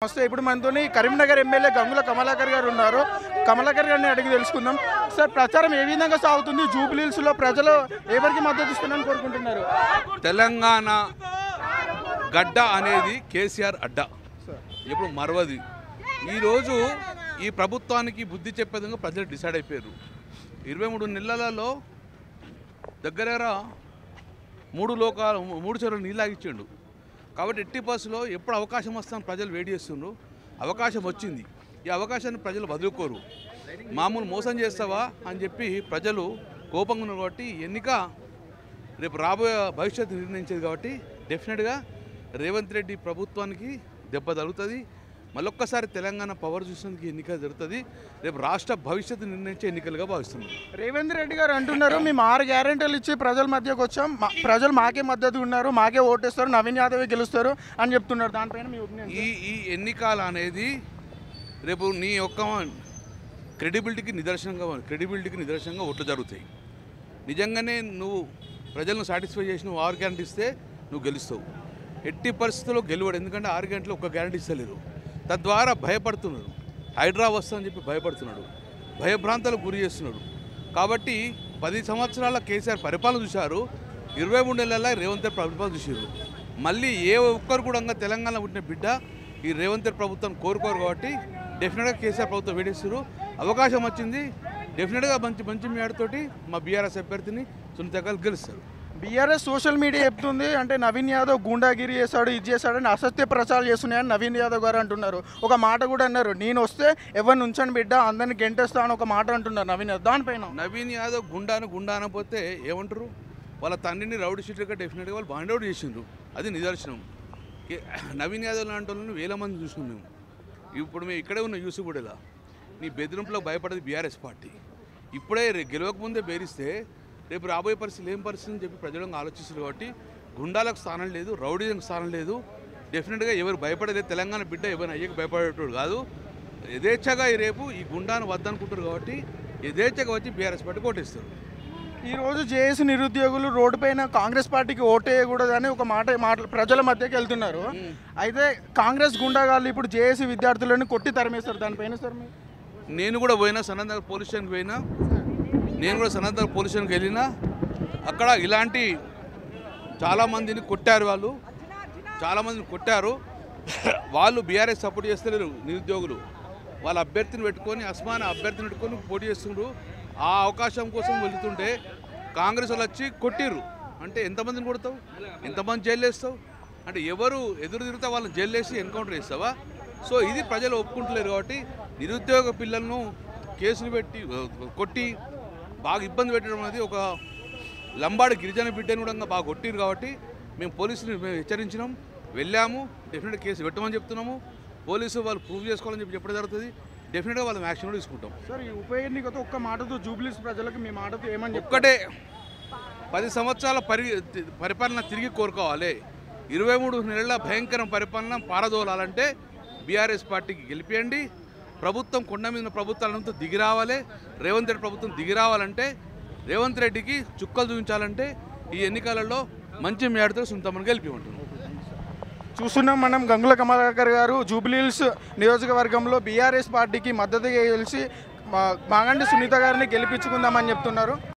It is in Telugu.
నమస్తే. ఇప్పుడు మనతోని కరీంనగర్ ఎమ్మెల్యే గంగుల కమలాకర్ గారు ఉన్నారు. కమలాకర్ గారిని అడిగి తెలుసుకుందాం. సార్, ప్రచారం ఏ విధంగా సాగుతుంది? జూబ్లీహిల్స్లో ప్రజలు ఎవరికి మద్దతు ఇస్తున్నారని కోరుకుంటున్నారు? తెలంగాణ గడ్డ అనేది కేసీఆర్ అడ్డ, ఎప్పుడు మరవది. ఈరోజు ఈ ప్రభుత్వానికి బుద్ధి చెప్పే విధంగా ప్రజలు డిసైడ్ అయిపోయారు. 23 నెలలలో దగ్గర 3 చెరువులు నీళ్ళు ఆగిచ్చిండు. కాబట్టి ఎట్టి బస్సులో ఎప్పుడు అవకాశం వస్తామని ప్రజలు వెయిట్ చేస్తుండ్రు. అవకాశం వచ్చింది. ఈ అవకాశాన్ని ప్రజలు వదులుకోరు. మామూలు మోసం చేస్తావా అని చెప్పి ప్రజలు కోపంగా ఉన్నారు. కాబట్టి ఎన్నిక రేపు రాబోయే భవిష్యత్తు నిర్ణయించేది. కాబట్టి డెఫినెట్గా రేవంత్ రెడ్డి ప్రభుత్వానికి దెబ్బ తగులుతుంది. మళ్ళొక్కసారి తెలంగాణ పవర్ చూసినందుకు ఎన్నిక జరుగుతుంది. రేపు రాష్ట్ర భవిష్యత్తు నిర్ణయించే ఎన్నికలుగా భావిస్తున్నాం. రేవంత్ రెడ్డి గారు అంటున్నారు, మేము 6 గ్యారెంటీలు ఇచ్చి ప్రజల మధ్యకు వచ్చాం, ప్రజలు మాకే మద్దతు ఉన్నారు, మాకే ఓటేస్తారు, నవీన్ యాదవ్ గెలుస్తారు అని చెప్తున్నారు. దానిపైన మీ ఒపీనియన్? ఈ ఎన్నికలు అనేది రేపు నీ యొక్క క్రెడిబిలిటీకి నిదర్శనంగా ఓట్లు జరుగుతాయి. నిజంగానే నువ్వు ప్రజలను సాటిస్ఫై చేసి నువ్వు 6 గ్యారెంటీ ఇస్తే నువ్వు గెలుస్తావు. ఎట్టి పరిస్థితుల్లో గెలవడు. ఎందుకంటే 6 గంటలు 1 గ్యారెంటీ ఇస్తలేరు. తద్వారా భయపడుతున్నారు. హైడ్రా వస్తుందని చెప్పి భయపడుతున్నాడు, భయభ్రాంతాలకు గురి చేస్తున్నాడు. కాబట్టి 10 సంవత్సరాల కేసీఆర్ పరిపాలన చూశారు, 23 నెలల రేవంత్ రెడ్డి పరిపాలన చూసారు. మళ్ళీ ఏ ఒక్కరు కూడా తెలంగాణ పుట్టిన బిడ్డ ఈ రేవంత్ రెడ్డి ప్రభుత్వాన్ని కోరుకోరు. కాబట్టి డెఫినెట్గా కేసీఆర్ ప్రభుత్వం వేడేస్తారు. అవకాశం వచ్చింది. డెఫినెట్గా మంచి మేడతోటి మా బీఆర్ఎస్ అభ్యర్థిని సునీతగా గెలుస్తారు. బీఆర్ఎస్ సోషల్ మీడియా చెప్తుంది అంటే నవీన్ యాదవ్ గూండాగిరి చేశాడు, ఇది చేశాడని అసత్య ప్రచారాలు చేస్తున్నాయని నవీన్ యాదవ్ గారు అంటున్నారు. ఒక మాట కూడా అన్నారు, నేను వస్తే ఎవరిని ఉంచండి బిడ్డ, అందరిని గెంటేస్తా అని ఒక మాట అంటున్నారు నవీన్ యాదవ్. దానిపైన నవీన్ యాదవ్ గుండా అనపోతే ఏమంటారు? వాళ్ళ తండ్రిని రౌడీ షీటర్గా డెఫినెట్గా వాళ్ళు బాండ్ అవుట్ చేసిండ్రు. అది నిదర్శనం. నవీన్ యాదవ్ లాంటి వాళ్ళని 1000 మంది చూసినాం మేము. ఇప్పుడు మేము ఇక్కడే ఉన్న యూసుగూడెలా. నీ బెదిరింపులకు భయపడేది బీఆర్ఎస్ పార్టీ. ఇప్పుడే గెలవకముందే బేరిస్తే రేపు రాబోయే పరిస్థితులు ఏం పరిస్థితి అని చెప్పి ప్రజలను ఆలోచిస్తారు. కాబట్టి గుండాలకు స్థానం లేదు, రౌడీలకు స్థానం లేదు. డెఫినెట్గా ఎవరు భయపడలేదు. తెలంగాణ బిడ్డ ఎవరిని అయ్యకు భయపడేటోడు కాదు. యథేచ్ఛగా రేపు ఈ గుండాను వద్దనుకుంటారు. కాబట్టి యథేచ్ఛగా వచ్చి బీఆర్ఎస్ పార్టీ ఓటేస్తారు. ఈరోజు జేఏసీ నిరుద్యోగులు రోడ్డుపైన కాంగ్రెస్ పార్టీకి ఓటేయకూడదని ఒక మాట ప్రజల మధ్యకి వెళ్తున్నారు. అయితే కాంగ్రెస్ గుండాగాళ్ళు ఇప్పుడు జేఏసీ విద్యార్థులను కొట్టి తరిమేస్తారు. దానిపైన సార్ నేను కూడా పోయినా, సనత్ పోలీస్ స్టేషన్కి పోయినా, సనత్ పోలీస్ స్టేషన్కి వెళ్ళినా అక్కడ ఇలాంటి చాలామందిని కొట్టారు. వాళ్ళు బీఆర్ఎస్ సపోర్ట్ చేస్తలేరు. నిరుద్యోగులు వాళ్ళ అభ్యర్థిని పెట్టుకొని అభ్యర్థిని పెట్టుకొని పోటీ చేస్తున్నారు. ఆ అవకాశం కోసం వెళుతుంటే కాంగ్రెస్ వాళ్ళు వచ్చి కొట్టిర్రు. అంటే ఎంతమందిని కొడతావు, ఎంతమంది జైలు వేస్తావు? అంటే ఎవరు ఎదురు తిరిగితే వాళ్ళని జైలు వేసి ఎన్కౌంటర్ చేస్తావా? సో ఇది ప్రజలు ఒప్పుకుంటలేరు. కాబట్టి నిరుద్యోగ పిల్లలను కేసులు పెట్టి కొట్టి బాగా ఇబ్బంది పెట్టడం అనేది ఒక లంబాడి గిరిజన బిడ్డను కూడా బాగా కొట్టిరు. కాబట్టి మేము పోలీసులు హెచ్చరించినాం, వెళ్ళాము. డెఫినెట్గా కేసు పెట్టమని చెప్తున్నాము. పోలీసు వాళ్ళు ప్రూవ్ చేసుకోవాలని చెప్పడం జరుగుతుంది. డెఫినెట్గా వాళ్ళ యాక్షన్ కూడా తీసుకుంటాం. సార్, ఈ ఉప ఎన్నికతో ఒక్క మాటతో జూబ్లీహిల్స్ ప్రజలకు మీ మాటతో ఏమని ఒక్కటే 10 సంవత్సరాల పరిపాలన తిరిగి కోరుకోవాలి. 23 నెలల భయంకర పరిపాలన పారదోలాలంటే బీఆర్ఎస్ పార్టీకి గెలిపియండి. ప్రభుత్వం కొండ మీద ప్రభుత్వాలంతా దిగి రావాలి. రేవంత్ రెడ్డి ప్రభుత్వం దిగి రావాలంటే, రేవంత్ రెడ్డికి చుక్కలు చూపించాలంటే ఈ ఎన్నికలలో మంచి మేడతో సుంతమని గెలిపిమంటున్నాం. చూస్తున్నాం మనం. గంగుల కమలాకర్ గారు జూబ్లీహిల్స్ నియోజకవర్గంలో బీఆర్ఎస్ పార్టీకి మద్దతుగా గెలిచి మాగంటి సునీత గారిని గెలిపించుకుందామని చెప్తున్నారు.